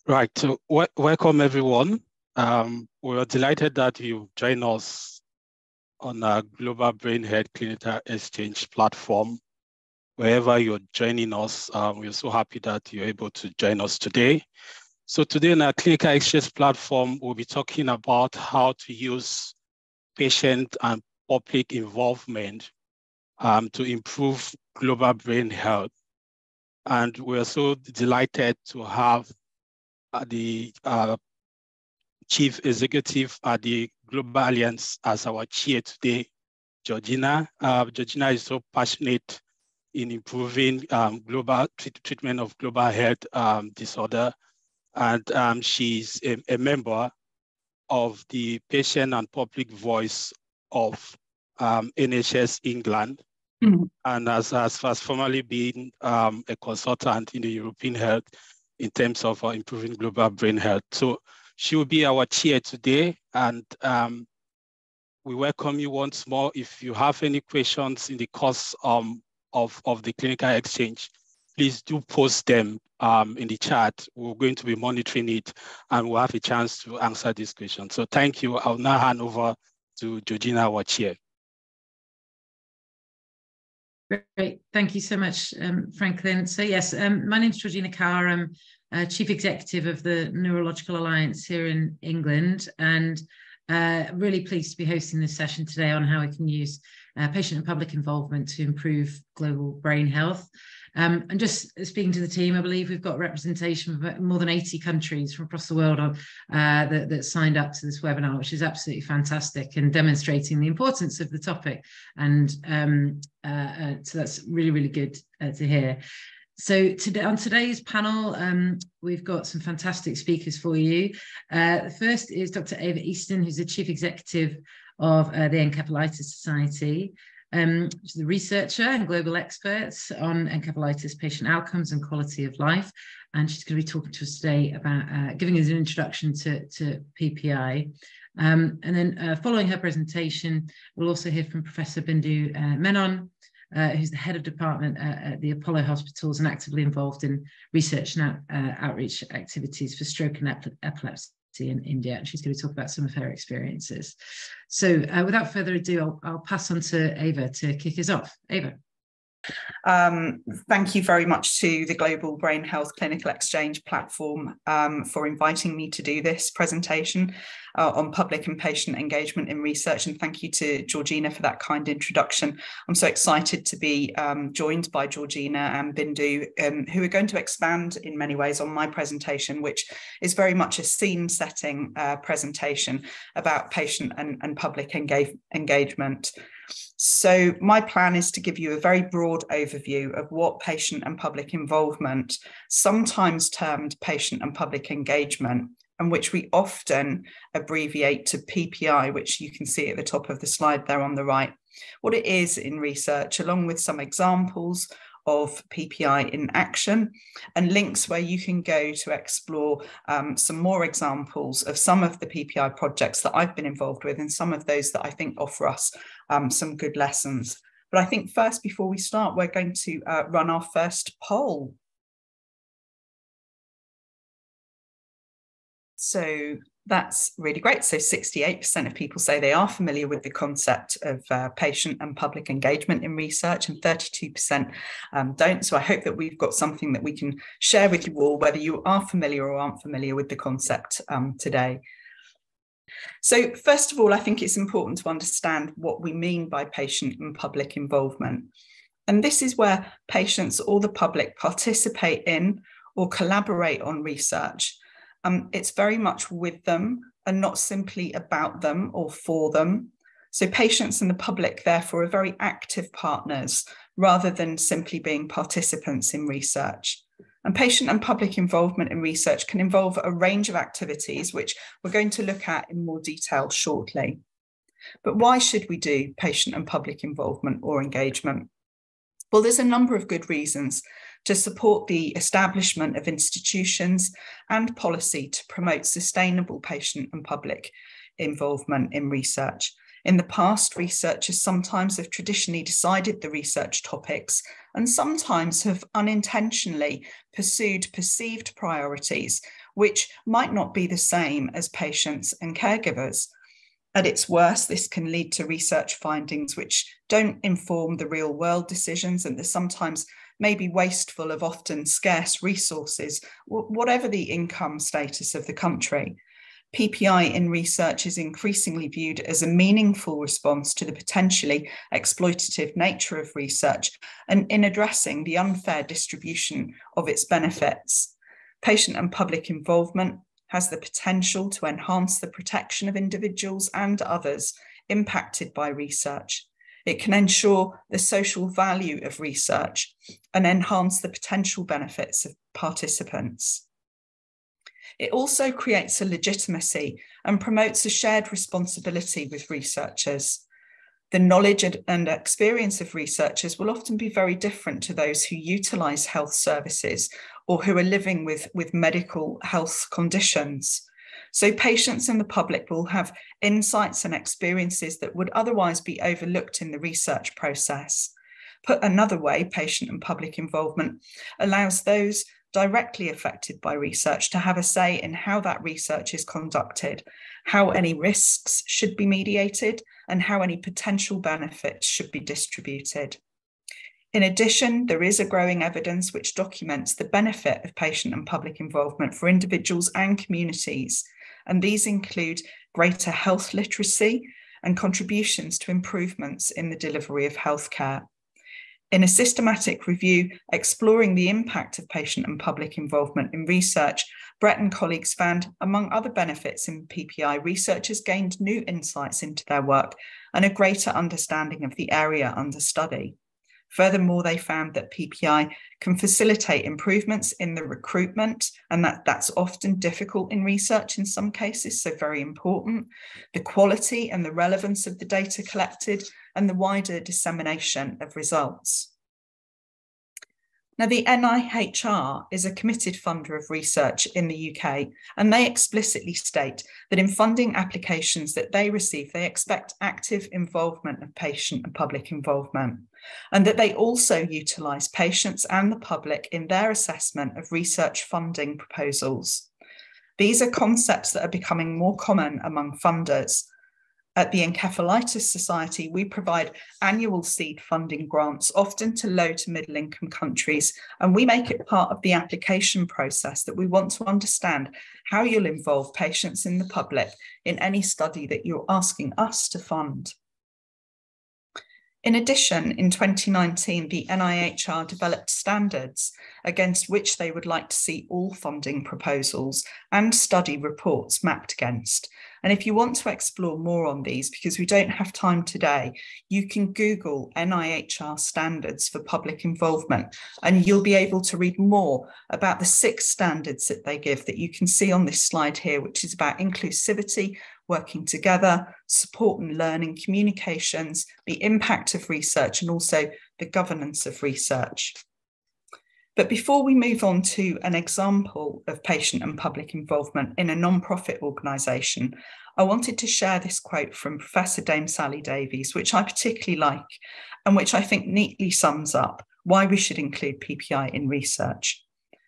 Right, so welcome everyone. We're delighted that you've joined us on our Global Brain Health Clinical Exchange platform. Wherever you're joining us, we're so happy that you're able to join us today. So today on our Clinical Exchange platform, we'll be talking about how to use patient and public involvement to improve global brain health. And we're so delighted to have the Chief Executive at the Global Alliance as our chair today, Georgina. Georgina is so passionate in improving global treatment of global health disorder. And she's a member of the Patient and Public Voice of NHS England. Mm-hmm. And has formerly been a consultant in the European health in terms of improving global brain health. So she will be our chair today, and we welcome you once more. If you have any questions in the course of the clinical exchange, please do post them in the chat. We're going to be monitoring it, and we'll have a chance to answer these questions. So thank you. I'll now hand over to Georgina, our chair. Great, thank you so much, Franklin. So yes, my name is Georgina Carr. I'm Chief Executive of the Neurological Alliance here in England, and really pleased to be hosting this session today on how we can use patient and public involvement to improve global brain health. And just speaking to the team, I believe we've got representation from more than 80 countries from across the world that signed up to this webinar, which is absolutely fantastic and demonstrating the importance of the topic. And so that's really, really good to hear. So today, on today's panel, we've got some fantastic speakers for you. The first is Dr. Ava Easton, who's the Chief Executive of the Encephalitis Society. She's a researcher and global expert on encephalitis patient outcomes and quality of life. And she's going to be talking to us today about giving us an introduction to PPI. And then following her presentation, we'll also hear from Professor Bindu Menon, who's the head of department at the Apollo Hospitals and actively involved in research and outreach activities for stroke and epilepsy in India, and she's going to talk about some of her experiences. So without further ado, I'll pass on to Ava to kick us off. Ava. Thank you very much to the Global Brain Health Clinical Exchange platform for inviting me to do this presentation on public and patient engagement in research, and thank you to Georgina for that kind introduction. I'm so excited to be joined by Georgina and Bindu, who are going to expand in many ways on my presentation, which is very much a scene-setting presentation about patient and public engagement. So my plan is to give you a very broad overview of what patient and public involvement, sometimes termed patient and public engagement, and which we often abbreviate to PPI, which you can see at the top of the slide there on the right, what it is in research, along with some examples of PPI in action and links where you can go to explore some more examples of some of the PPI projects that I've been involved with and some of those that I think offer us some good lessons. But I think first, before we start, we're going to run our first poll. So that's really great. So 68% of people say they are familiar with the concept of patient and public engagement in research, and 32% don't. So I hope that we've got something that we can share with you all, whether you are familiar or aren't familiar with the concept today. So first of all, I think it's important to understand what we mean by patient and public involvement. And this is where patients or the public participate in or collaborate on research. It's very much with them and not simply about them or for them. So patients and the public, therefore, are very active partners rather than simply being participants in research. And patient and public involvement in research can involve a range of activities, which we're going to look at in more detail shortly. But why should we do patient and public involvement or engagement? Well, there's a number of good reasons to support the establishment of institutions and policy to promote sustainable patient and public involvement in research. In the past, researchers sometimes have traditionally decided the research topics and sometimes have unintentionally pursued perceived priorities which might not be the same as patients and caregivers. At its worst, this can lead to research findings which don't inform the real world decisions, and they're sometimes maybe wasteful of often scarce resources, whatever the income status of the country. PPI in research is increasingly viewed as a meaningful response to the potentially exploitative nature of research and in addressing the unfair distribution of its benefits. Patient and public involvement has the potential to enhance the protection of individuals and others impacted by research. It can ensure the social value of research and enhance the potential benefits of participants. It also creates a legitimacy and promotes a shared responsibility with researchers. The knowledge and experience of researchers will often be very different to those who utilise health services or who are living with medical health conditions. So patients and the public will have insights and experiences that would otherwise be overlooked in the research process. Put another way, patient and public involvement allows those directly affected by research to have a say in how that research is conducted, how any risks should be mediated, and how any potential benefits should be distributed. In addition, there is a growing evidence which documents the benefit of patient and public involvement for individuals and communities, and these include greater health literacy and contributions to improvements in the delivery of healthcare. In a systematic review exploring the impact of patient and public involvement in research, Brett and colleagues found, among other benefits in PPI, researchers gained new insights into their work and a greater understanding of the area under study. Furthermore, they found that PPI can facilitate improvements in the recruitment, and that's often difficult in research in some cases, so very important, the quality and the relevance of the data collected, and the wider dissemination of results. Now, the NIHR is a committed funder of research in the UK, and they explicitly state that in funding applications that they receive, they expect active involvement of patient and public involvement, and that they also utilise patients and the public in their assessment of research funding proposals. These are concepts that are becoming more common among funders. At the Encephalitis Society, we provide annual seed funding grants, often to low to middle income countries, and we make it part of the application process that we want to understand how you'll involve patients in the public in any study that you're asking us to fund. In addition, in 2019, the NIHR developed standards against which they would like to see all funding proposals and study reports mapped against. And if you want to explore more on these, because we don't have time today, you can Google NIHR standards for public involvement, and you'll be able to read more about the 6 standards that they give that you can see on this slide here, which is about inclusivity, working together, support and learning, communications, the impact of research, and also the governance of research. But before we move on to an example of patient and public involvement in a non-profit organisation, I wanted to share this quote from Professor Dame Sally Davies, which I particularly like, and which I think neatly sums up why we should include PPI in research.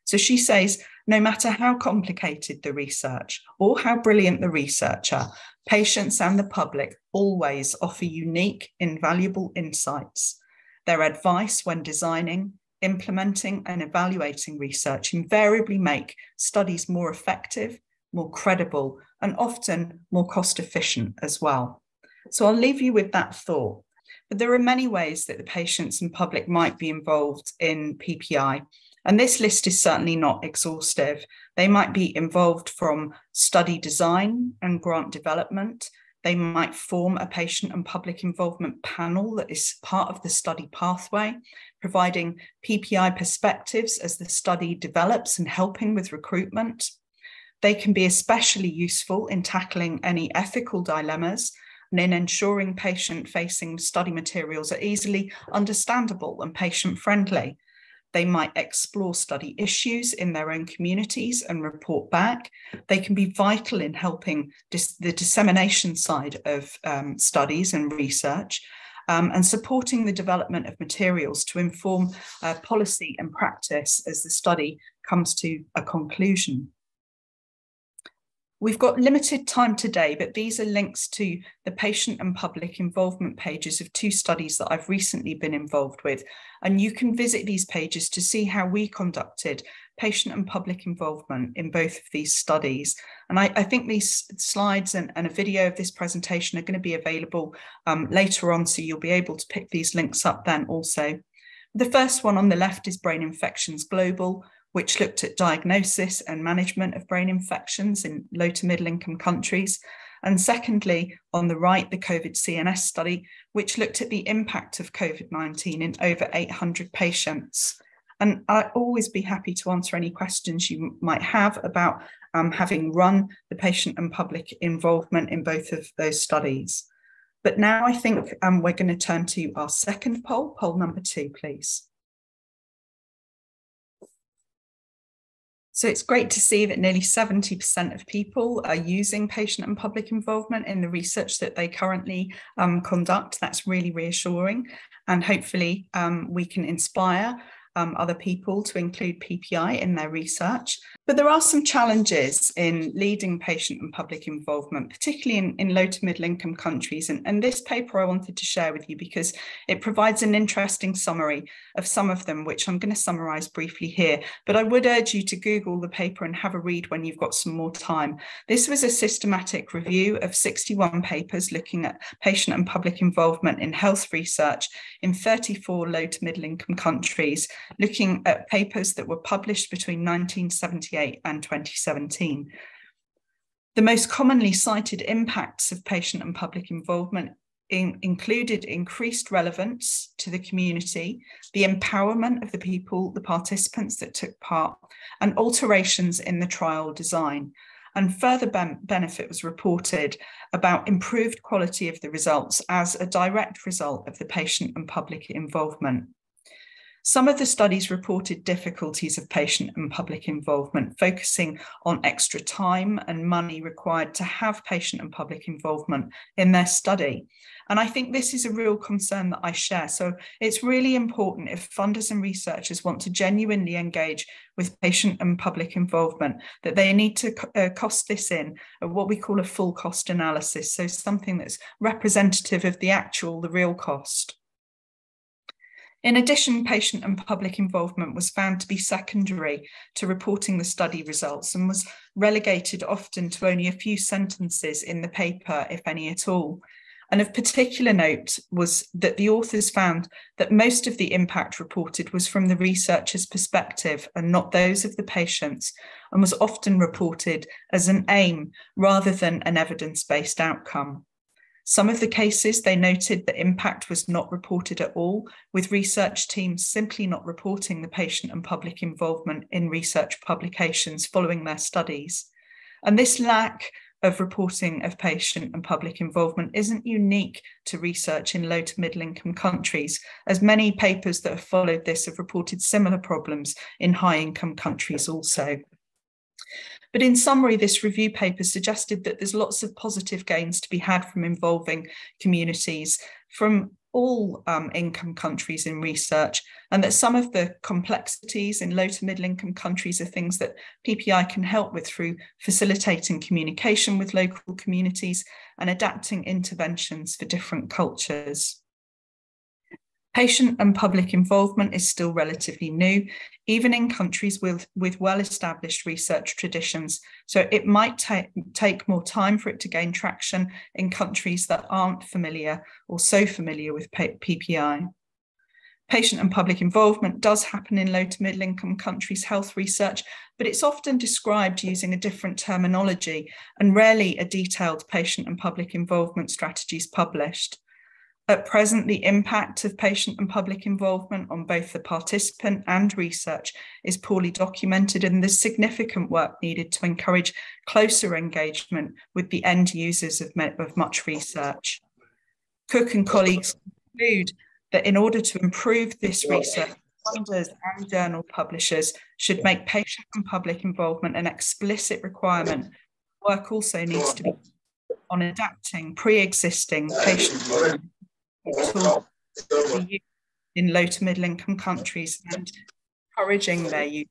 So she says, no matter how complicated the research or how brilliant the researcher, patients and the public always offer unique, invaluable insights. Their advice when designing, implementing and evaluating research invariably make studies more effective, more credible, and often more cost efficient as well. So I'll leave you with that thought. But there are many ways that the patients and public might be involved in PPI. And this list is certainly not exhaustive. They might be involved from study design and grant development. They might form a patient and public involvement panel that is part of the study pathway, providing PPI perspectives as the study develops and helping with recruitment. They can be especially useful in tackling any ethical dilemmas and in ensuring patient-facing study materials are easily understandable and patient-friendly. They might explore study issues in their own communities and report back. They can be vital in helping the dissemination side of studies and research, and supporting the development of materials to inform policy and practice as the study comes to a conclusion. We've got limited time today, but these are links to the patient and public involvement pages of 2 studies that I've recently been involved with. And you can visit these pages to see how we conducted patient and public involvement in both of these studies. And I think these slides and a video of this presentation are going to be available later on, so you'll be able to pick these links up then also. The first one on the left is Brain Infections Global, which looked at diagnosis and management of brain infections in low to middle income countries. And secondly, on the right, the COVID CNS study, which looked at the impact of COVID-19 in over 800 patients. And I'd always be happy to answer any questions you might have about having run the patient and public involvement in both of those studies. But now I think we're going to turn to our second poll, poll number 2, please. So it's great to see that nearly 70% of people are using patient and public involvement in the research that they currently conduct. That's really reassuring. And hopefully we can inspire other people to include PPI in their research. But there are some challenges in leading patient and public involvement, particularly in low to middle income countries. And this paper I wanted to share with you because it provides an interesting summary of some of them, which I'm going to summarize briefly here. But I would urge you to Google the paper and have a read when you've got some more time. This was a systematic review of 61 papers looking at patient and public involvement in health research in 34 low to middle income countries, looking at papers that were published between 1978 and 2017. The most commonly cited impacts of patient and public involvement included increased relevance to the community, the empowerment of the people, the participants that took part, and alterations in the trial design. And further benefit was reported about improved quality of the results as a direct result of the patient and public involvement. Some of the studies reported difficulties of patient and public involvement, focusing on extra time and money required to have patient and public involvement in their study. And I think this is a real concern that I share. So it's really important if funders and researchers want to genuinely engage with patient and public involvement, that they need to cost this in at what we call a full cost analysis. So something that's representative of the real cost. In addition, patient and public involvement was found to be secondary to reporting the study results and was relegated often to only a few sentences in the paper, if any at all. And of particular note was that the authors found that most of the impact reported was from the researcher's perspective and not those of the patients, and was often reported as an aim rather than an evidence-based outcome. Some of the cases, they noted that impact was not reported at all, with research teams simply not reporting the patient and public involvement in research publications following their studies. And this lack of reporting of patient and public involvement isn't unique to research in low to middle income countries, as many papers that have followed this have reported similar problems in high income countries also. But in summary, this review paper suggested that there's lots of positive gains to be had from involving communities from all income countries in research, and that some of the complexities in low to middle income countries are things that PPI can help with through facilitating communication with local communities and adapting interventions for different cultures. Patient and public involvement is still relatively new, even in countries with well-established research traditions. So it might take more time for it to gain traction in countries that aren't familiar or so familiar with PPI. Patient and public involvement does happen in low to middle income countries' health research, but it's often described using a different terminology and rarely a detailed patient and public involvement strategies published. At present, the impact of patient and public involvement on both the participant and research is poorly documented, and there's significant work needed to encourage closer engagement with the end users of much research. Cook and colleagues conclude that in order to improve this research, funders and journal publishers should make patient and public involvement an explicit requirement. Work also needs to be on adapting pre-existing patient tools in low to middle income countries and encouraging their use.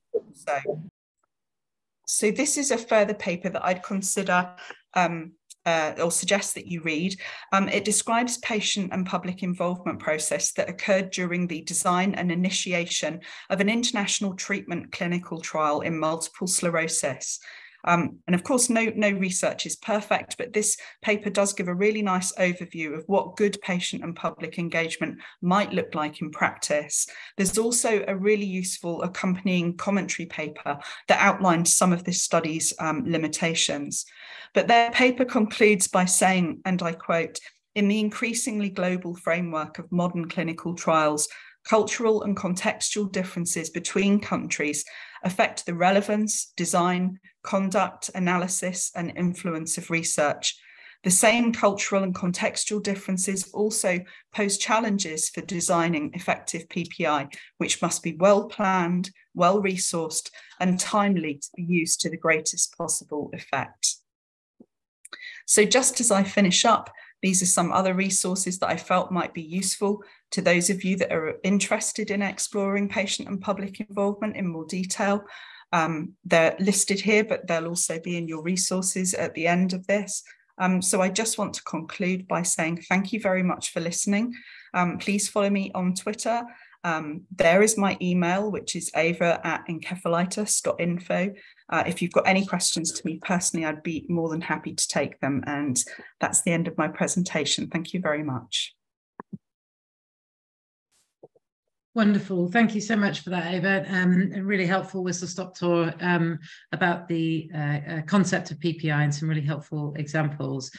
So this is a further paper that I'd consider or suggest that you read. It describes patient and public involvement process that occurred during the design and initiation of an international treatment clinical trial in multiple sclerosis. And of course, no research is perfect, but this paper does give a really nice overview of what good patient and public engagement might look like in practice. There's also a really useful accompanying commentary paper that outlines some of this study's limitations. But their paper concludes by saying, and I quote, "In the increasingly global framework of modern clinical trials, cultural and contextual differences between countries affect the relevance, design, conduct, analysis, and influence of research. The same cultural and contextual differences also pose challenges for designing effective PPI, which must be well planned, well resourced, and timely to be used to the greatest possible effect." So just as I finish up, these are some other resources that I felt might be useful to those of you that are interested in exploring patient and public involvement in more detail. They're listed here, but they'll also be in your resources at the end of this. So I just want to conclude by saying thank you very much for listening. Please follow me on Twitter. There is my email, which is ava@encephalitis.info. If you've got any questions to me personally, I'd be more than happy to take them. And that's the end of my presentation. Thank you very much. Wonderful. Thank you so much for that, Ava. Really helpful whistle-stop tour about the concept of PPI and some really helpful examples.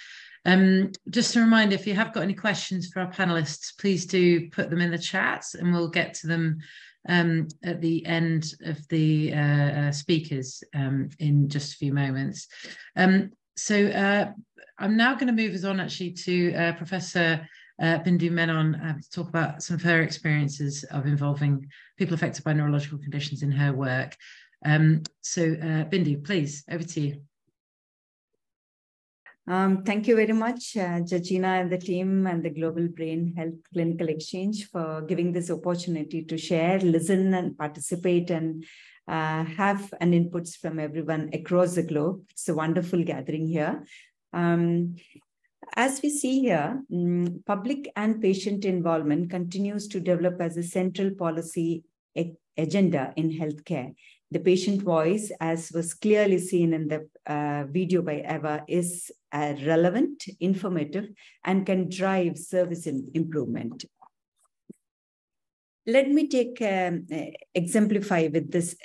Just a reminder, if you have got any questions for our panelists, please do put them in the chat and we'll get to them at the end of the speakers in just a few moments. So I'm now going to move us on actually to Professor Bindu Menon to talk about some of her experiences of involving people affected by neurological conditions in her work. So Bindu, please, over to you. Thank you very much, Georgina and the team and the Global Brain Health Clinical Exchange for giving this opportunity to share, listen and participate and have an inputs from everyone across the globe. It's a wonderful gathering here. As we see here, public and patient involvement continues to develop as a central policy agenda in healthcare. The patient voice, as was clearly seen in the video by Ava, is relevant, informative, and can drive service improvement. Let me exemplify with this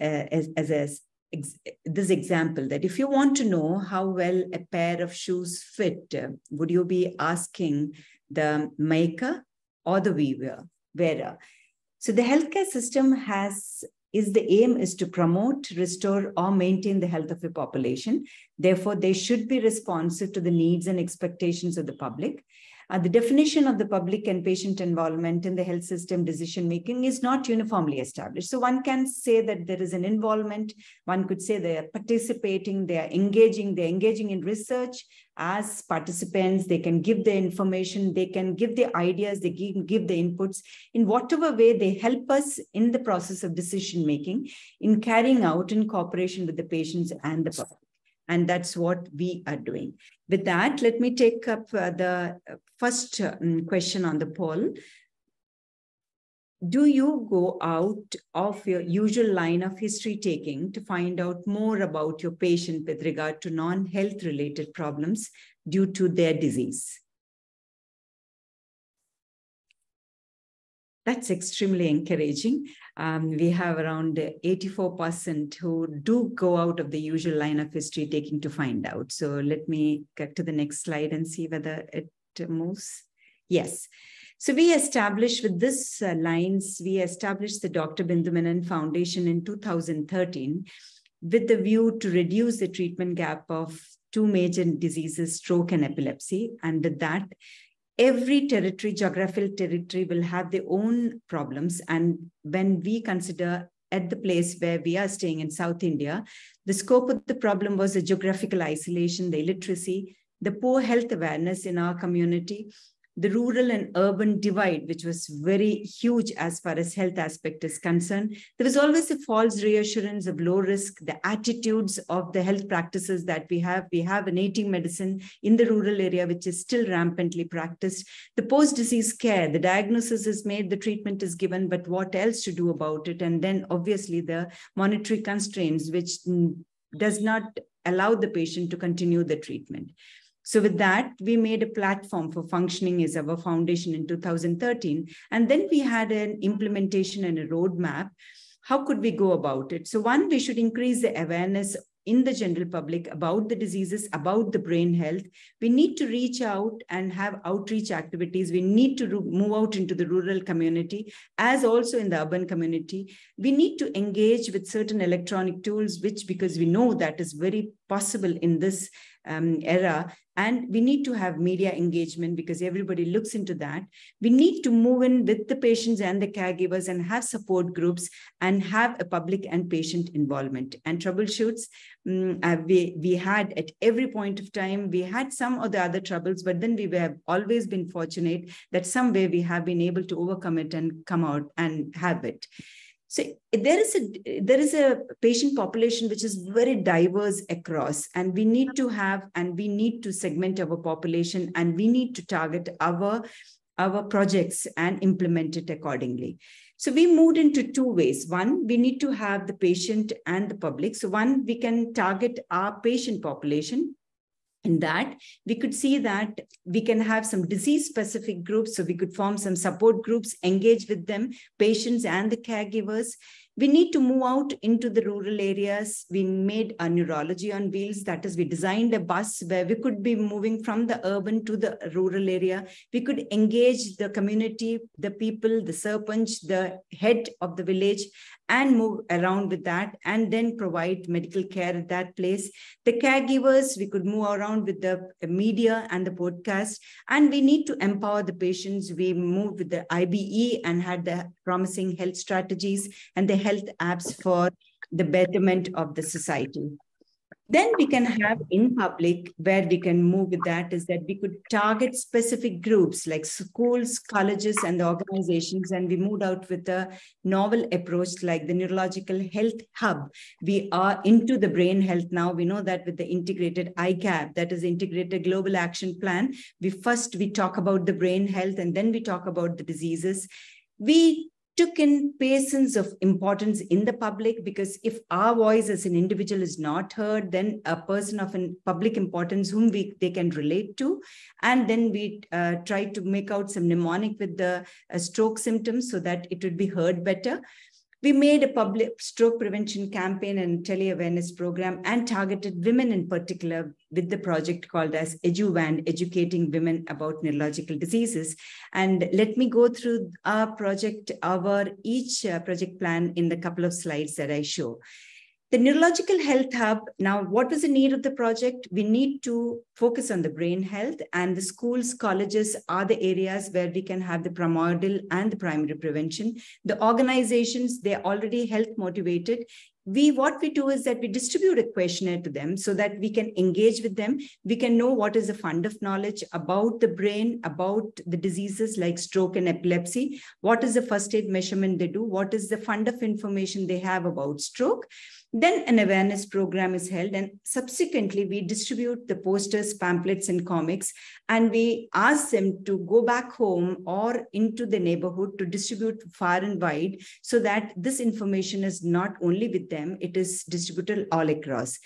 this example that if you want to know how well a pair of shoes fit, would you be asking the maker or the wearer? So the healthcare system the aim is to promote, restore, or maintain the health of a population. Therefore, they should be responsive to the needs and expectations of the public. The definition of the public and patient involvement in the health system decision-making is not uniformly established. So one can say that there is an involvement. One could say they are participating, they are engaging in research as participants. They can give the information, they can give the ideas, they give the inputs. In whatever way, they help us in the process of decision-making in carrying out in cooperation with the patients and the public. And that's what we are doing. With that, let me take up the first question on the poll. Do you go out of your usual line of history taking to find out more about your patient with regard to non-health related problems due to their disease? That's extremely encouraging. We have around 84% who do go out of the usual line of history taking to find out. So let me get to the next slide and see whether it moves. Yes. So we established with this lines, we established the Dr. Bindu Menon Foundation in 2013 with the view to reduce the treatment gap of two major diseases, stroke and epilepsy. And with that, every geographical territory will have their own problems. And when we consider at the place where we are staying in South India, the scope of the problem was the geographical isolation, the illiteracy, the poor health awareness in our community, the rural and urban divide, which was very huge as far as health aspect is concerned. There was always a false reassurance of low risk, the attitudes of the health practices that we have. We have a native medicine in the rural area, which is still rampantly practiced. The post-disease care, the diagnosis is made, the treatment is given, but what else to do about it? And then obviously the monetary constraints, which does not allow the patient to continue the treatment. So with that, we made a platform for functioning as our foundation in 2013. And then we had an implementation and a roadmap. How could we go about it? So one, we should increase the awareness in the general public about the diseases, about the brain health. We need to reach out and have outreach activities. We need to move out into the rural community, as also in the urban community. We need to engage with certain electronic tools, which, because we know that is very possible in this era. And we need to have media engagement because everybody looks into that. We need to move in with the patients and the caregivers and have support groups and have a public and patient involvement. And troubleshoots, we had at every point of time, we had some of the other troubles, but then we have always been fortunate that some way we have been able to overcome it and come out and have it. So there is a patient population which is very diverse across, and we need to segment our population, and we need to target our projects and implement it accordingly. So we moved into two ways. One, we need to have the patient and the public. So one, we can target our patient population. In that, we could see that we can have some disease-specific groups. So we could form some support groups, engage with them, patients and the caregivers. We need to move out into the rural areas. We made a neurology on wheels. That is, we designed a bus where we could be moving from the urban to the rural area. We could engage the community, the people, the sarpanch, the head of the village, and move around with that, and then provide medical care at that place. The caregivers, we could move around with the media and the podcast, and we need to empower the patients. We moved with the IBE and had the promising health strategies and the health apps for the betterment of the society. Then we can have in public, where we can move with that, is that we could target specific groups like schools, colleges, and the organizations. And we moved out with a novel approach like the Neurological Health Hub. We are into the brain health now. We know that with the integrated ICAP, that is Integrated Global Action Plan, we talk about the brain health, and then we talk about the diseases. We took in persons of importance in the public, because if our voice as an individual is not heard, then a person of public importance whom they can relate to. And then we tried to make out some mnemonic with the stroke symptoms so that it would be heard better. We made a public stroke prevention campaign and tele-awareness program, and targeted women in particular with the project called as EduVan, Educating Women About Neurological Diseases. And let me go through each project plan in the couple of slides that I show. The Neurological Health Hub, now what was the need of the project? We need to focus on the brain health, and the schools, colleges are the areas where we can have the primordial and the primary prevention. The organizations, they're already health motivated. What we do is that we distribute a questionnaire to them so that we can engage with them. We can know what is the fund of knowledge about the brain, about the diseases like stroke and epilepsy. What is the first aid measurement they do? What is the fund of information they have about stroke? Then an awareness program is held, and subsequently we distribute the posters, pamphlets, and comics, and we ask them to go back home or into the neighborhood to distribute far and wide, so that this information is not only with them, it is distributed all across.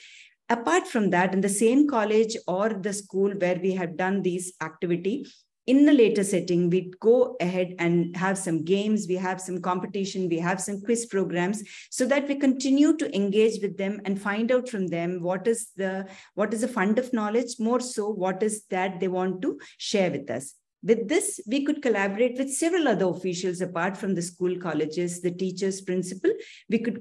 Apart from that, in the same college or the school where we have done this activity, in the later setting, we go ahead and have some games, we have some competition, we have some quiz programs, so that we continue to engage with them and find out from them what is the fund of knowledge, more so what is that they want to share with us. With this, we could collaborate with several other officials apart from the school, colleges, the teachers, principal. We could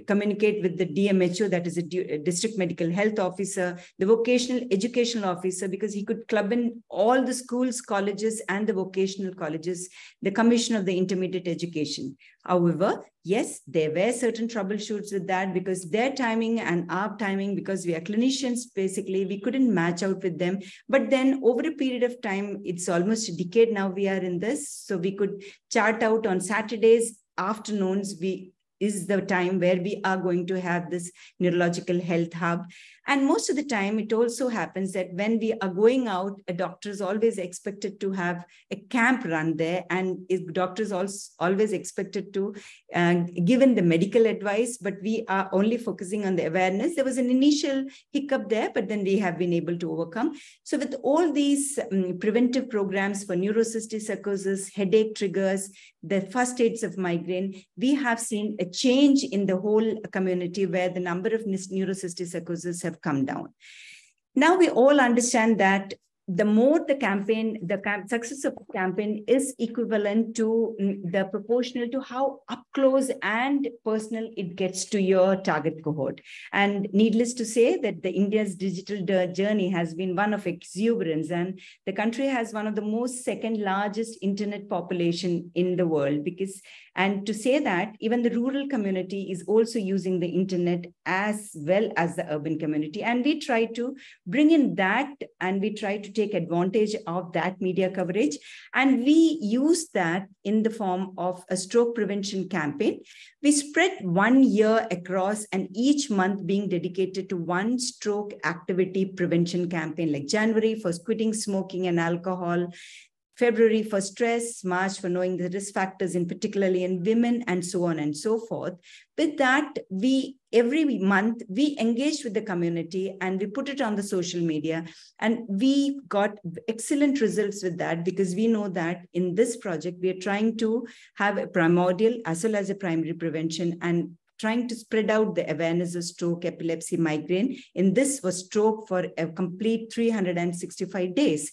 communicate with the DMHO, that is a district medical health officer, the vocational educational officer, because he could club in all the schools, colleges, and the vocational colleges, the commission of the intermediate education. However, yes, there were certain troubleshoots with that because their timing and our timing, because we are clinicians, basically, we couldn't match out with them. But then over a period of time, it's almost a decade now we are in this. So we could chart out on Saturdays, afternoons, is the time where we are going to have this neurological health hub. And most of the time, it also happens that when we are going out, a doctor is always expected to have a camp run there. And doctors also always expected to given the medical advice, but we are only focusing on the awareness. There was an initial hiccup there, but then we have been able to overcome. So with all these preventive programs for neurocystic psychosis, headache triggers, the first states of migraine, we have seen a change in the whole community where the number of neurocystic psychosis have come down. Now we all understand that the more the campaign, the success of the campaign is equivalent to the proportional to how up close and personal it gets to your target cohort. And needless to say that the India's digital journey has been one of exuberance, and the country has one of the most second largest internet population in the world, and to say that even the rural community is also using the internet as well as the urban community. And we try to bring in that, and we try to take advantage of that media coverage. And we use that in the form of a stroke prevention campaign. We spread 1 year across, and each month being dedicated to one stroke activity prevention campaign, like January for quitting smoking and alcohol, February for stress, March for knowing the risk factors, in particularly in women, and so on and so forth. With that, every month we engaged with the community and we put it on the social media, and we got excellent results with that, because we know that in this project, we are trying to have a primordial as well as a primary prevention, and trying to spread out the awareness of stroke, epilepsy, migraine. In this was stroke for a complete 365 days.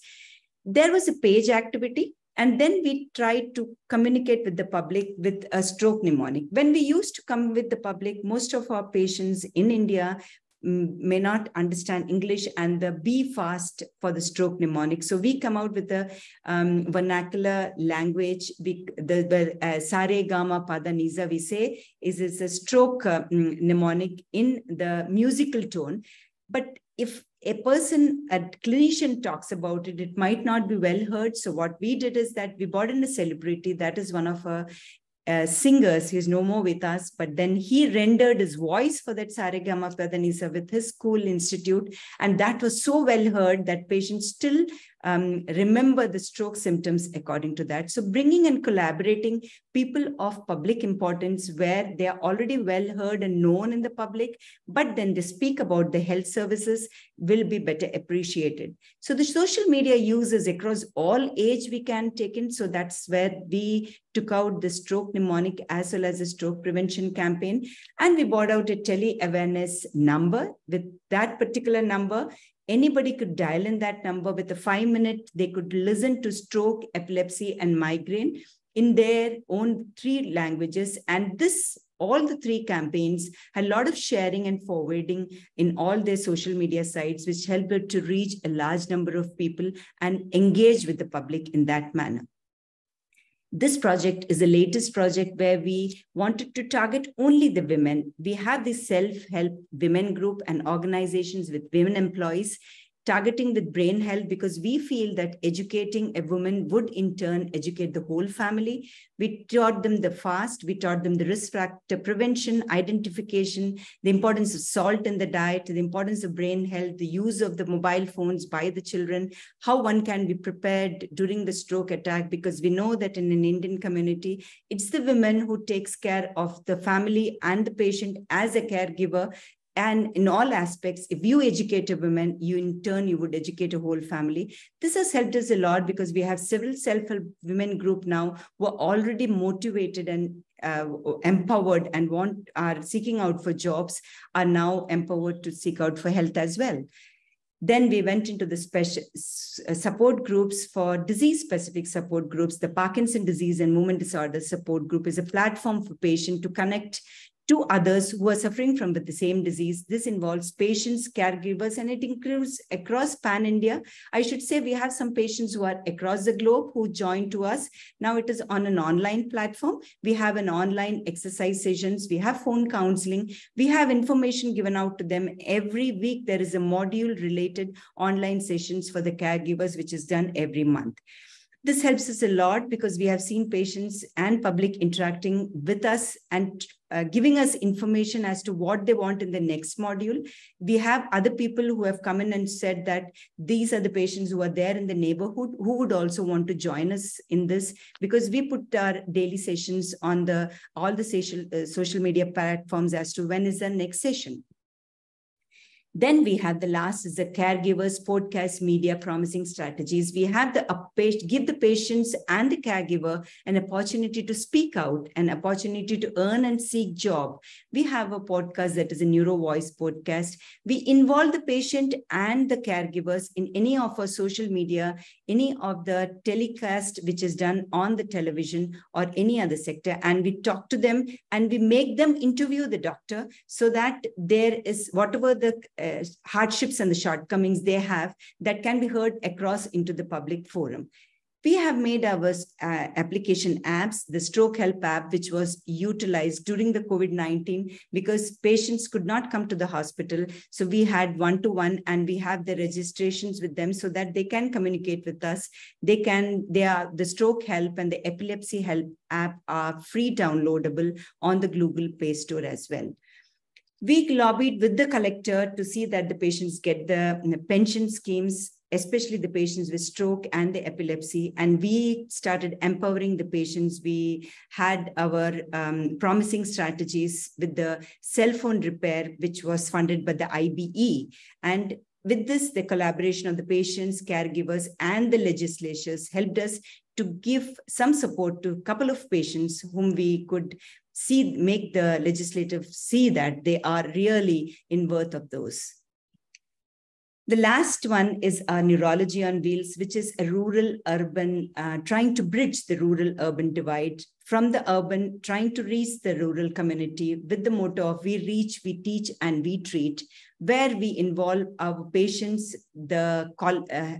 There was a page activity, and then we tried to communicate with the public with a stroke mnemonic. When we used to come with the public, most of our patients in India may not understand English and the be fast for the stroke mnemonic. So we come out with the vernacular language. The Sare Gama Pada Nisa, we say, is a stroke mnemonic in the musical tone. But if a clinician talks about it, it might not be well heard. So what we did is that we brought in a celebrity that is one of our singers. He's no more with us, but then he rendered his voice for that Saregama Padanisa with his school institute. And that was so well heard that patients still remember the stroke symptoms according to that. So bringing and collaborating people of public importance where they are already well heard and known in the public, but then they speak about the health services will be better appreciated. So the social media uses across all age we can take in. So that's where we took out the stroke mnemonic as well as a stroke prevention campaign. And we brought out a tele-awareness number. With that particular number, anybody could dial in that number. With a 5-minute, they could listen to stroke, epilepsy, and migraine in their own 3 languages. And all the 3 campaigns had a lot of sharing and forwarding in all their social media sites, which helped it to reach a large number of people and engage with the public in that manner. This project is the latest project where we wanted to target only the women. We have this self-help women group and organizations with women employees targeting with brain health, because we feel that educating a woman would in turn educate the whole family. We taught them the fast, we taught them the risk factor prevention, identification, the importance of salt in the diet, the importance of brain health, the use of the mobile phones by the children, how one can be prepared during the stroke attack, because we know that in an Indian community, it's the women who takes care of the family and the patient as a caregiver. And in all aspects, if you educate a woman, you would educate a whole family. This has helped us a lot because we have several self-help women group now who are already motivated and empowered and are seeking out for jobs, are now empowered to seek out for health as well. Then we went into the special support groups for disease-specific support groups. The Parkinson disease and movement disorder support group is a platform for patients to connect to others who are suffering from the same disease. This involves patients, caregivers, and it includes across pan-India. I should say we have some patients who are across the globe who join to us. Now it is on an online platform. We have an online exercise sessions. We have phone counseling. We have information given out to them. Every week there is a module related online sessions for the caregivers, which is done every month. This helps us a lot because we have seen patients and public interacting with us and giving us information as to what they want in the next module. We have other people who have come in and said that these are the patients who are there in the neighborhood who would also want to join us in this, because we put our daily sessions on all the social media platforms as to when is the next session. Then we have the last is the caregivers podcast media promising strategies. We have give the patients and the caregiver an opportunity to speak out, an opportunity to earn and seek job. We have a podcast that is a Neuro Voice podcast. We involve the patient and the caregivers in any of our social media, any of the telecast which is done on the television or any other sector, and we talk to them and we make them interview the doctor so that there is whatever the hardships and the shortcomings they have that can be heard across into the public forum. We have made our application apps, the Stroke Help app, which was utilized during the COVID-19 because patients could not come to the hospital. So we had one-to-one and we have the registrations with them so that they can communicate with us. The Stroke Help and the Epilepsy Help app are free downloadable on the Google Play Store as well. We lobbied with the collector to see that the patients get the pension schemes, especially the patients with stroke and the epilepsy. And we started empowering the patients. We had our promising strategies with the cell phone repair, which was funded by the IBE. And with this, the collaboration of the patients, caregivers, and the legislatures helped us to give some support to a couple of patients whom we could make the legislative see that they are really in worth of those. The last one is Neurology on Wheels, which is a rural-urban, trying to bridge the rural-urban divide from the urban, trying to reach the rural community with the motto of we reach, we teach, and we treat, where we involve our patients, the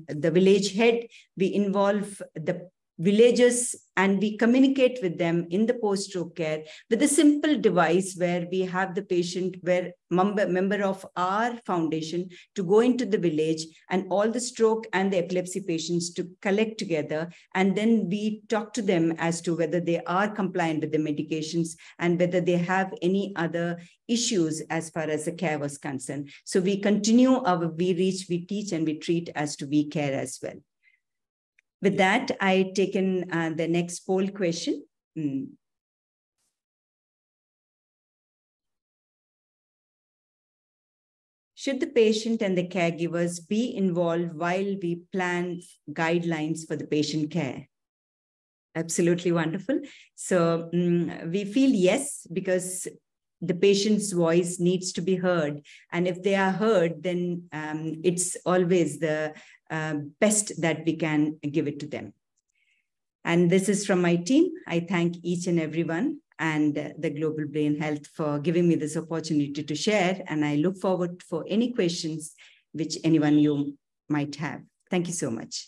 village head, we involve the villagers, and we communicate with them in the post-stroke care with a simple device where we have the patient, where member of our foundation to go into the village and all the stroke and the epilepsy patients to collect together. And then we talk to them as to whether they are compliant with the medications and whether they have any other issues as far as the care was concerned. So we continue our we reach, we teach, and we treat as to we care as well. With that, I taken the next poll question. Should the patient and the caregivers be involved while we plan guidelines for the patient care? Absolutely wonderful. So we feel yes, because the patient's voice needs to be heard. And if they are heard, then it's always the best that we can give it to them. And this is from my team. I thank each and everyone and the Global Brain Health for giving me this opportunity to share. And I look forward for any questions which anyone you might have. Thank you so much.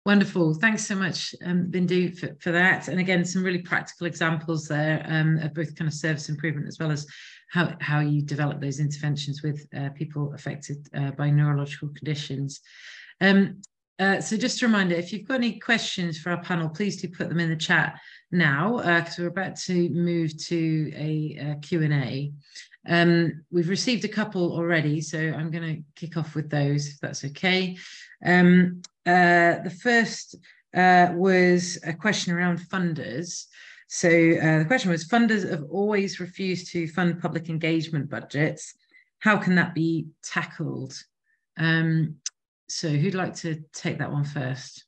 Wonderful. Thanks so much, Bindu, for that. And again, some really practical examples there of both kind of service improvement as well as how you develop those interventions with people affected by neurological conditions. So just a reminder, if you've got any questions for our panel, please do put them in the chat now, because we're about to move to a Q&A. We've received a couple already, so I'm going to kick off with those, if that's okay. The first was a question around funders. So the question was, funders have always refused to fund public engagement budgets. How can that be tackled? So who'd like to take that one first?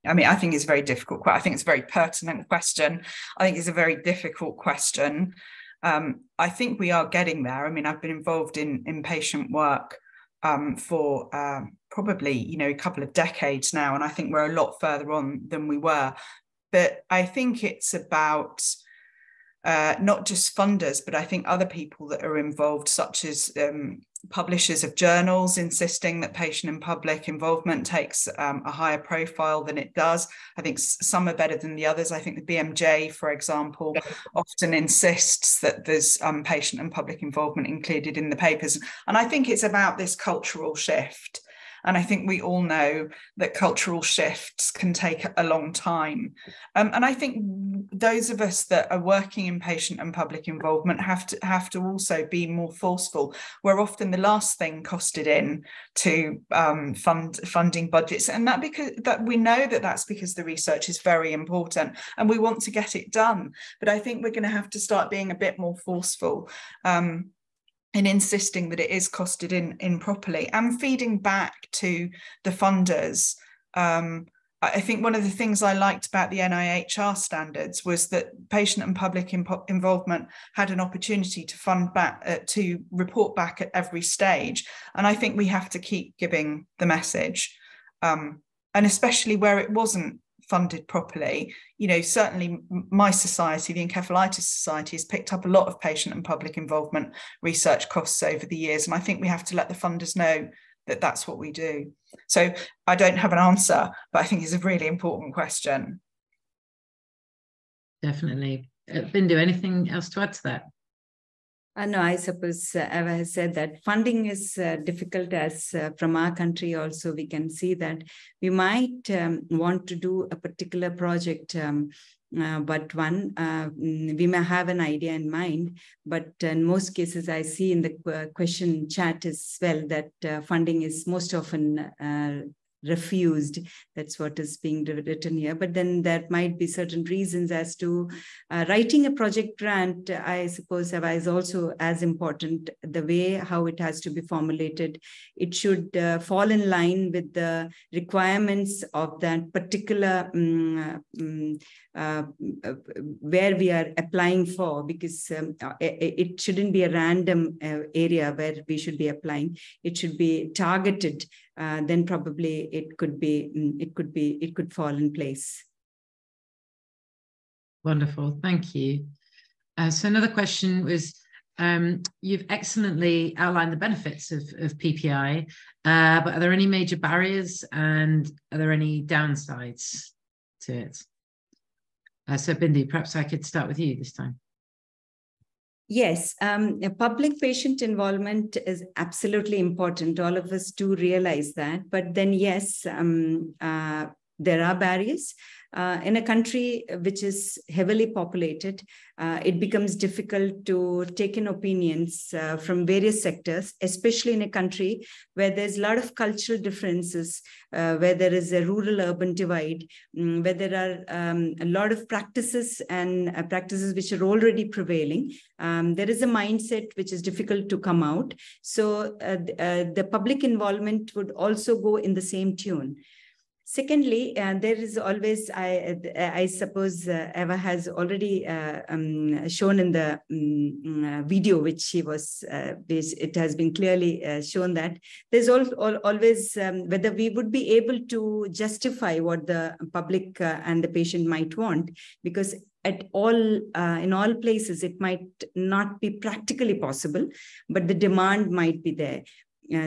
I mean, I think it's very difficult. I think it's a very pertinent question. I think it's a very difficult question. I think we are getting there. I mean, I've been involved in inpatient work for probably, you know, a couple of decades now, and I think we're a lot further on than we were. But I think it's about not just funders, but I think other people that are involved, such as publishers of journals, insisting that patient and public involvement takes a higher profile than it does. I think some are better than the others. I think the BMJ, for example, often insists that there's patient and public involvement included in the papers. And I think it's about this cultural shift. And I think we all know that cultural shifts can take a long time. And I think those of us that are working in patient and public involvement have to also be more forceful. We're often the last thing costed in to funding budgets. And that we know that that's because the research is very important and we want to get it done. But I think we're going to have to start being a bit more forceful in insisting that it is costed in properly and feeding back to the funders. I think one of the things I liked about the NIHR standards was that patient and public involvement had an opportunity to fund back, to report back at every stage. And I think we have to keep giving the message, and especially where it wasn't funded properly. You know, certainly my society, the Encephalitis Society, has picked up a lot of patient and public involvement research costs over the years. And I think we have to let the funders know that that's what we do. So I don't have an answer, but I think it's a really important question. Definitely. Bindu, anything else to add to that? No, I suppose Ava has said that funding is difficult, as from our country also we can see that we might want to do a particular project, but we may have an idea in mind, but in most cases I see in the question chat as well that funding is most often refused. That's what is being written here. But then there might be certain reasons as to writing a project grant. I suppose is also as important. The way how it has to be formulated, it should fall in line with the requirements of that particular where we are applying for, because it shouldn't be a random area where we should be applying. It should be targeted. Then probably it could fall in place. Wonderful, thank you. So another question was, you've excellently outlined the benefits of PPI, but are there any major barriers and are there any downsides to it? So Bindu, perhaps I could start with you this time. Yes, public patient involvement is absolutely important. All of us do realize that. But then, yes, there are barriers. In a country which is heavily populated, it becomes difficult to take in opinions from various sectors, especially in a country where there's a lot of cultural differences, where there is a rural-urban divide, where there are a lot of practices and practices which are already prevailing. There is a mindset which is difficult to come out. So the public involvement would also go in the same tune. Secondly, there is always, I suppose Ava has already shown in the video, which she was, it has been clearly shown that there's always whether we would be able to justify what the public and the patient might want, because in all places, it might not be practically possible, but the demand might be there.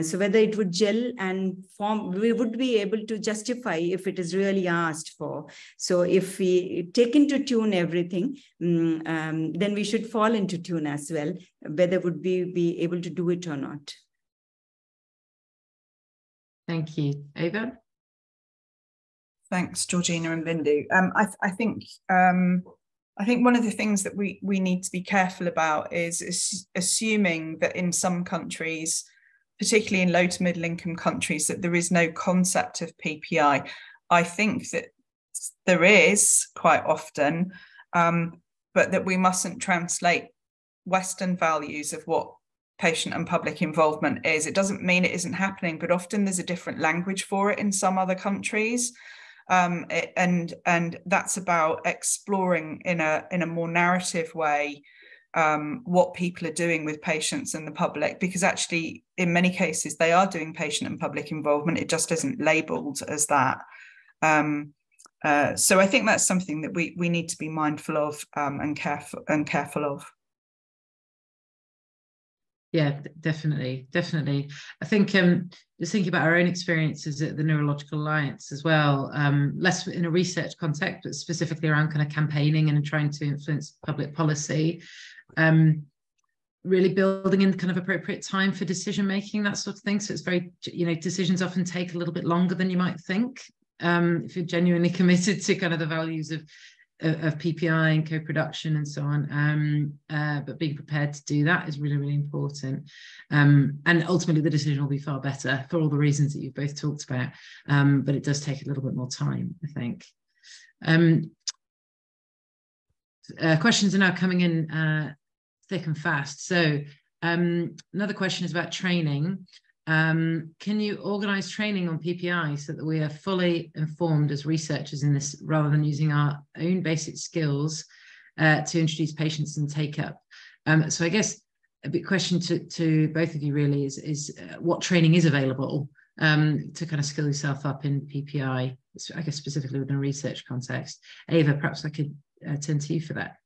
So whether it would gel and form, we would be able to justify if it is really asked for. So if we take into tune everything, then we should fall into tune as well, whether would we be able to do it or not. Thank you. Ava? Thanks, Georgina and Bindu. I think one of the things that we need to be careful about is assuming that in some countries, particularly in low to middle income countries, that there is no concept of PPI. I think that there is quite often, but that we mustn't translate Western values of what patient and public involvement is. It doesn't mean it isn't happening, but often there's a different language for it in some other countries. And that's about exploring in a more narrative way what people are doing with patients and the public, because actually in many cases they are doing patient and public involvement, it just isn't labelled as that. So I think that's something that we need to be mindful of and careful of. Yeah, definitely. I think just thinking about our own experiences at the Neurological Alliance as well, less in a research context, but specifically around kind of campaigning and trying to influence public policy, really building in kind of appropriate time for decision making, that sort of thing. So it's very, decisions often take a little bit longer than you might think, if you're genuinely committed to kind of the values of PPI and co-production and so on, but being prepared to do that is really, really important. And ultimately the decision will be far better for all the reasons that you've both talked about, but it does take a little bit more time, I think. Questions are now coming in thick and fast. So another question is about training. Can you organise training on PPI so that we are fully informed as researchers in this, rather than using our own basic skills to introduce patients and take up? So I guess a big question to both of you really is what training is available to kind of skill yourself up in PPI, I guess specifically within a research context. Ava, perhaps I could turn to you for that.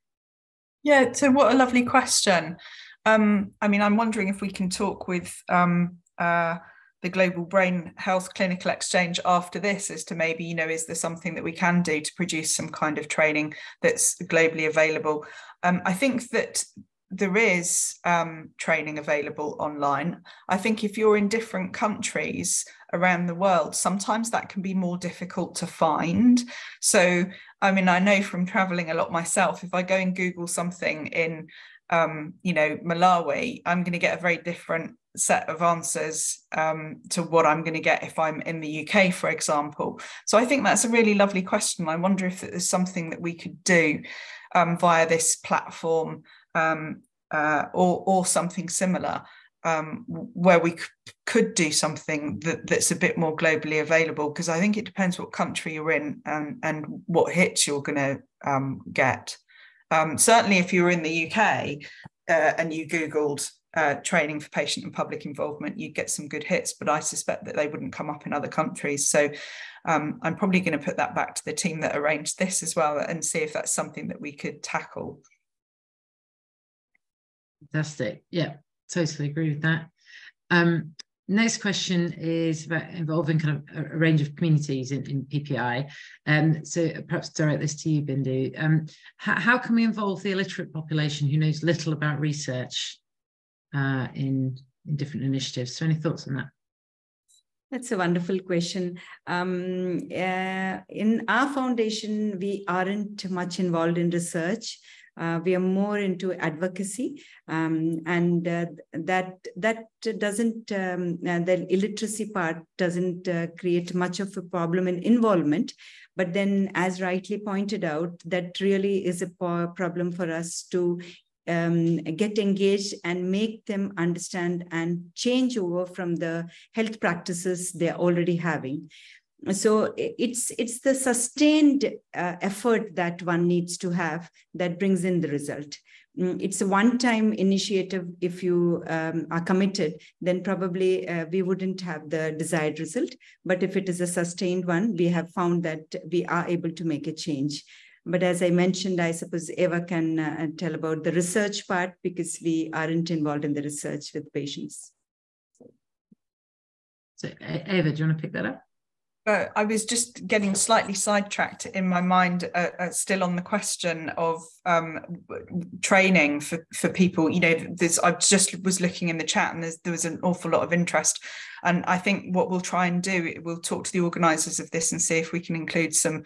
Yeah, so what a lovely question. I mean, I'm wondering if we can talk with the Global Brain Health Clinical Exchange after this as to maybe, is there something that we can do to produce some kind of training that's globally available? I think that there is training available online. I think if you're in different countries around the world, sometimes that can be more difficult to find. So, I mean, I know from traveling a lot myself, if I go and Google something in, Malawi, I'm going to get a very different set of answers to what I'm going to get if I'm in the UK, for example. So I think that's a really lovely question. I wonder if there's something that we could do via this platform or something similar, where we could do something that's a bit more globally available, because I think it depends what country you're in and what hits you're going to get. Certainly if you were in the UK and you Googled training for patient and public involvement, you'd get some good hits, but I suspect that they wouldn't come up in other countries. So I'm probably going to put that back to the team that arranged this as well and see if that's something that we could tackle. Fantastic. Yeah, totally agree with that. Next question is about involving kind of a range of communities in PPI. So perhaps direct this to you, Bindu. How can we involve the illiterate population who knows little about research in different initiatives? So any thoughts on that? That's a wonderful question. In our foundation, we aren't much involved in research. We are more into advocacy, and that doesn't, the illiteracy part doesn't create much of a problem in involvement. But then, as rightly pointed out, that really is a problem for us to get engaged and make them understand and change over from the health practices they're already having. So it's the sustained effort that one needs to have that brings in the result. It's a one-time initiative. If you are committed, then probably we wouldn't have the desired result. But if it is a sustained one, we have found that we are able to make a change. But as I mentioned, I suppose Ava can tell about the research part, because we aren't involved in the research with patients. So Ava, do you want to pick that up? I was just getting slightly sidetracked in my mind, still on the question of training for people. I just was looking in the chat, and there was an awful lot of interest. And I think what we'll try and do, we'll talk to the organisers of this and see if we can include some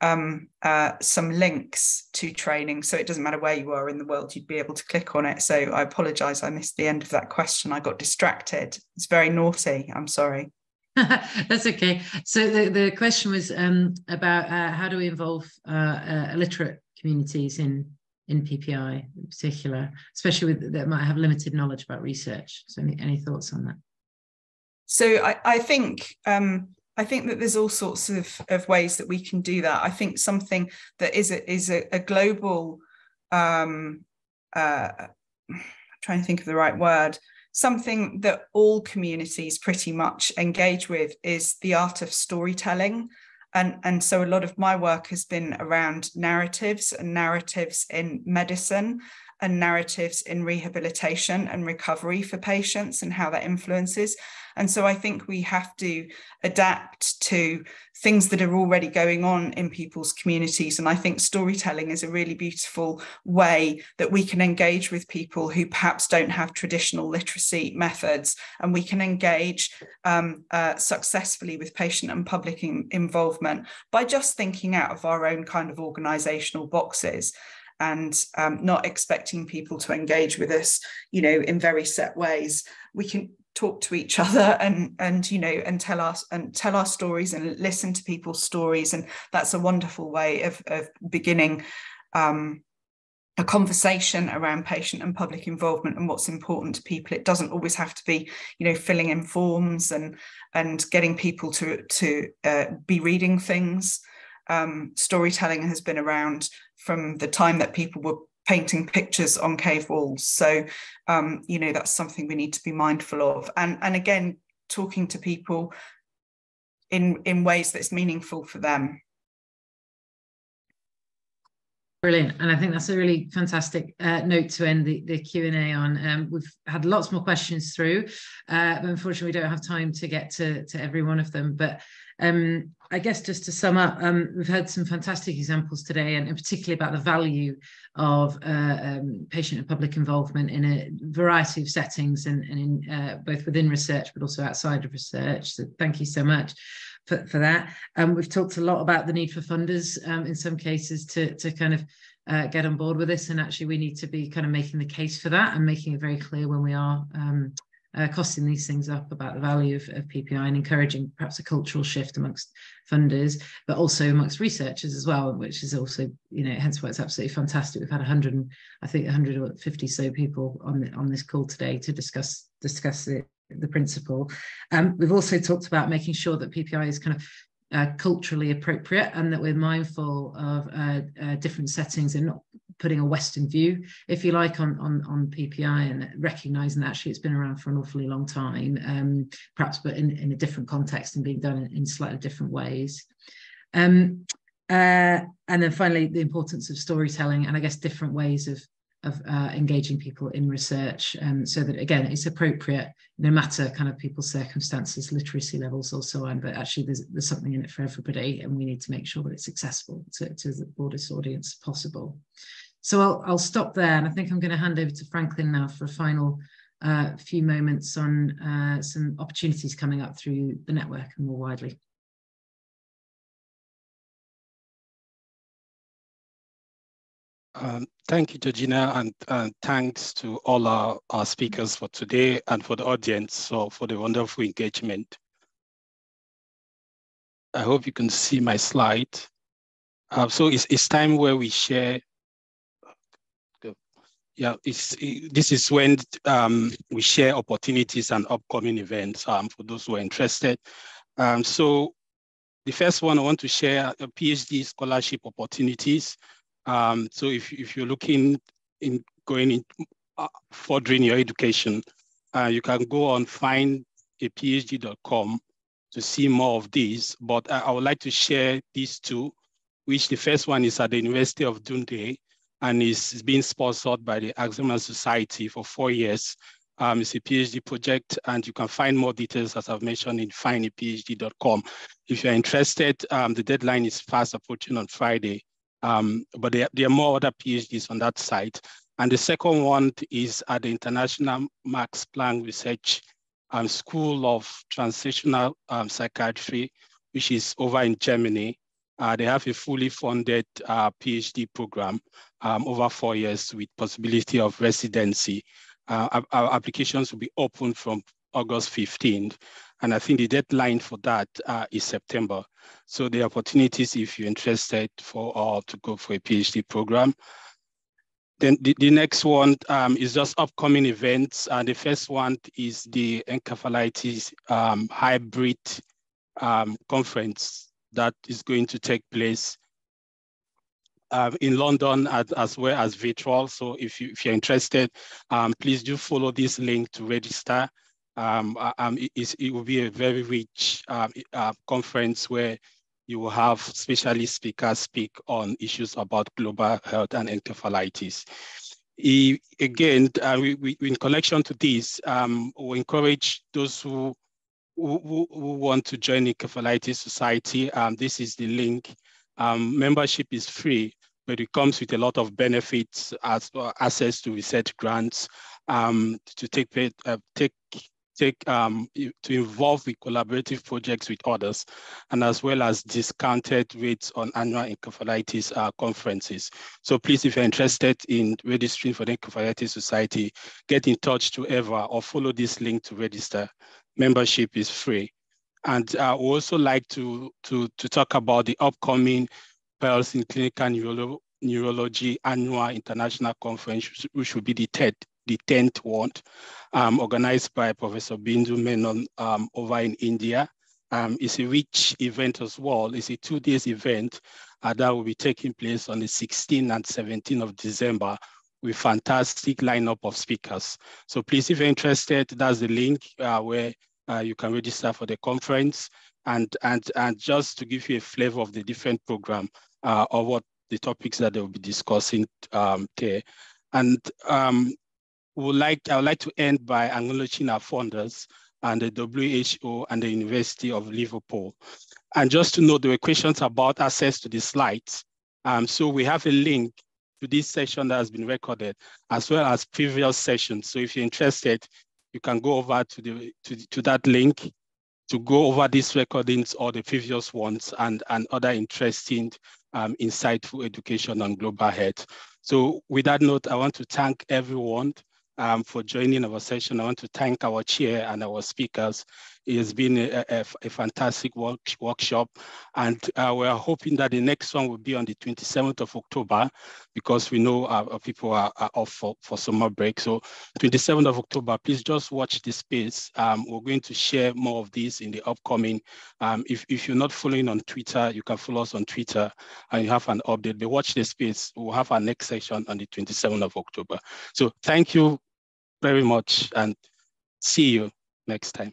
links to training, so it doesn't matter where you are in the world, you'd be able to click on it. So I apologise, I missed the end of that question. I got distracted. It's very naughty. I'm sorry. That's okay. So the question was about how do we involve illiterate communities in PPI in particular, especially that might have limited knowledge about research. So any thoughts on that? So I think that there's all sorts of ways that we can do that. I think something that is a global trying to think of the right word, something that all communities pretty much engage with is the art of storytelling. And so a lot of my work has been around narratives, and narratives in medicine, and narratives in rehabilitation and recovery for patients, and how that influences. And so I think we have to adapt to things that are already going on in people's communities. And I think storytelling is a really beautiful way that we can engage with people who perhaps don't have traditional literacy methods, and we can engage successfully with patient and public involvement by just thinking out of our own kind of organizational boxes, and not expecting people to engage with us, you know, in very set ways. We can talk to each other and you know, and tell our stories and listen to people's stories, and that's a wonderful way of beginning a conversation around patient and public involvement and what's important to people. It doesn't always have to be, you know, filling in forms and getting people to be reading things. Storytelling has been around from the time that people were painting pictures on cave walls. So, you know, that's something we need to be mindful of. And again, talking to people in ways that's meaningful for them. Brilliant. And I think that's a really fantastic note to end the Q&A on. We've had lots more questions through, but unfortunately we don't have time to get to every one of them. But I guess just to sum up, we've heard some fantastic examples today, and particularly about the value of patient and public involvement in a variety of settings, and in both within research but also outside of research. So thank you so much for that. We've talked a lot about the need for funders in some cases to kind of get on board with this, and actually we need to be kind of making the case for that and making it very clear when we are costing these things up about the value of PPI, and encouraging perhaps a cultural shift amongst funders, but also amongst researchers as well, which is also, you know, hence why it's absolutely fantastic. We've had 150 so people on this call today to discuss the principle. We've also talked about making sure that PPI is kind of culturally appropriate, and that we're mindful of different settings and not putting a Western view, if you like, on PPI, and recognizing that actually it's been around for an awfully long time, perhaps, but in a different context and being done in slightly different ways. And then finally, the importance of storytelling, and I guess different ways of engaging people in research, so that, again, it's appropriate no matter kind of people's circumstances, literacy levels, or so on. But actually, there's something in it for everybody, and we need to make sure that it's accessible to the broadest audience possible. So I'll stop there, and I think I'm going to hand over to Franklin now for a final few moments on some opportunities coming up through the network and more widely. Thank you, Georgina, and thanks to all our speakers for today, and for the audience for the wonderful engagement. I hope you can see my slide. So it's time where we share. Yeah, this is when we share opportunities and upcoming events for those who are interested. So the first one, I want to share PhD scholarship opportunities. So if you're looking in going in furthering your education, you can go on findaphd.com to see more of these. But I would like to share these two, which the first one is at the University of Dundee, and is being sponsored by the Alzheimer's Society for 4 years. It's a PhD project, and you can find more details, as I've mentioned, in findaphd.com. If you're interested, the deadline is fast approaching on Friday. But there are more other PhDs on that site. And the second one is at the International Max Planck Research School of Translational Psychiatry, which is over in Germany. They have a fully funded PhD program over 4 years with possibility of residency. Our applications will be open from August 15th. And I think the deadline for that is September. So the opportunities, if you're interested to go for a PhD program. Then the next one is just upcoming events. The first one is the Encephalitis hybrid conference that is going to take place in London as well as virtual. So if you're interested, please do follow this link to register. It will be a very rich conference where you will have specialist speakers speak on issues about global health and encephalitis. Again, in connection to this, we encourage those who want to join the Encephalitis Society. This is the link. Membership is free, but it comes with a lot of benefits as access to research grants, to involve with collaborative projects with others, and as well as discounted rates on annual encephalitis conferences. So please, if you're interested in registering for the Encephalitis Society, get in touch to Ava or follow this link to register. Membership is free. And we also like to talk about the upcoming Pearls in Clinical Neurology Annual International Conference, which will be the 10th one, organized by Professor Bindu Menon over in India. It's a rich event as well. It's a 2-day event that will be taking place on the 16th and 17th of December with fantastic lineup of speakers. So please, if you're interested, that's the link where you can register for the conference. And just to give you a flavor of the different program or what the topics that they'll be discussing there. And I would like to end by acknowledging our funders and the WHO and the University of Liverpool. And just to note, there were questions about access to the slides. So we have a link to this session that has been recorded, as well as previous sessions. So if you're interested, you can go over to that link to go over these recordings or the previous ones and other interesting, insightful education on global health. So with that note, I want to thank everyone for joining our session. I want to thank our chair and our speakers. It has been a fantastic workshop, and we're hoping that the next one will be on the 27th of October, because we know our people are off for summer break. So 27th of October, please just watch the space. We're going to share more of this in the upcoming. If you're not following on Twitter, you can follow us on Twitter and you have an update, but watch the space. We'll have our next session on the 27th of October. So thank you very much and see you next time.